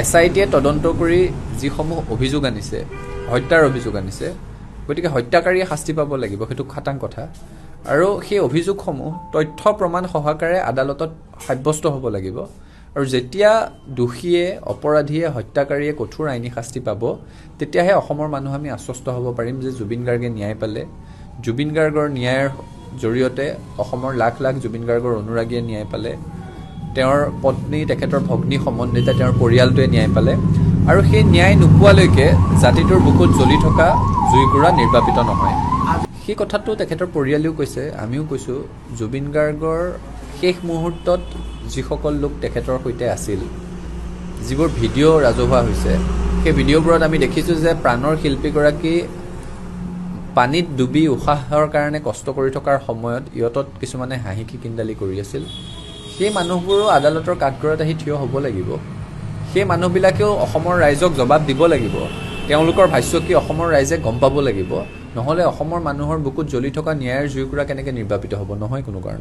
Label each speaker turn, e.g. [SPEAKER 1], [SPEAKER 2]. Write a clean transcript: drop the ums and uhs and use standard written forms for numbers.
[SPEAKER 1] SITয়ে তদন্ত কৰি যিসমূহ অভিযোগ আনিছে, হত্যাৰ অভিযোগ আনিছে, গতিকে হত্যাকাৰীয়ে শাস্তি পাব লাগিব, সেইটো খাটাং কথা। আৰু সেই অভিযোগসমূহ তথ্য প্ৰমাণ সহকাৰে আদালতত সাব্যস্ত হ'ব লাগিব। আৰু যেতিয়া দোষীয়ে, অপৰাধীয়ে, হত্যাকাৰীয়ে কঠোৰ আইনী শাস্তি পাব, তেতিয়াহে অসমৰ মানুহ আমি আশ্বস্ত হ'ব পাৰিম যে জুবিন গাৰ্গে ন্যায় পালে। জুবিন গাৰ্গৰ ন্যায়ৰ জৰিয়তে অসমৰ লাখ লাখ জুবিন গাৰ্গৰ অনুৰাগীয়ে ন্যায় পালে, তেওঁৰ পত্নী, তেখেতৰ ভগ্নী সম্বন্ধিতা, তেওঁৰ পৰিয়ালটোৱে ন্যায় পালে। আৰু সেই ন্যায় নোপোৱালৈকে জাতিটোৰ বুকুত জ্বলি থকা জুইকুৰা নিৰ্বাপিত নহয়। সেই কথাটো তেখেতৰ পৰিয়ালেও কৈছে, আমিও কৈছোঁ। জুবিন গাৰ্গৰ শেষ মুহূৰ্তত যিসকল লোক তেখেতৰ সৈতে আছিল, যিবোৰ ভিডিঅ' ৰাজহুৱা হৈছে, সেই ভিডিঅ'বোৰত আমি দেখিছোঁ যে প্ৰাণৰ শিল্পীগৰাকী পানীত ডুবি উশাহৰ কাৰণে কষ্ট কৰি থকাৰ সময়ত ইয়তত কিছুমানে হাঁহি খিকিন্দালি কৰি আছিল। সেই মানুহবোৰো আদালতৰ কাঠগড়াত আহি থিয় হ'ব লাগিব। সেই মানুহবিলাকেও অসমৰ ৰাইজক জবাব দিব লাগিব। তেওঁলোকৰ ভাষ্য কি অসমৰ ৰাইজে গম পাব লাগিব। নহ'লে অসমৰ মানুহৰ বুকুত জ্বলি থকা ন্যায়ৰ জুইকুৰা কেনেকৈ নিৰ্বাপিত হ'ব? নহয় কোনো কাৰণত।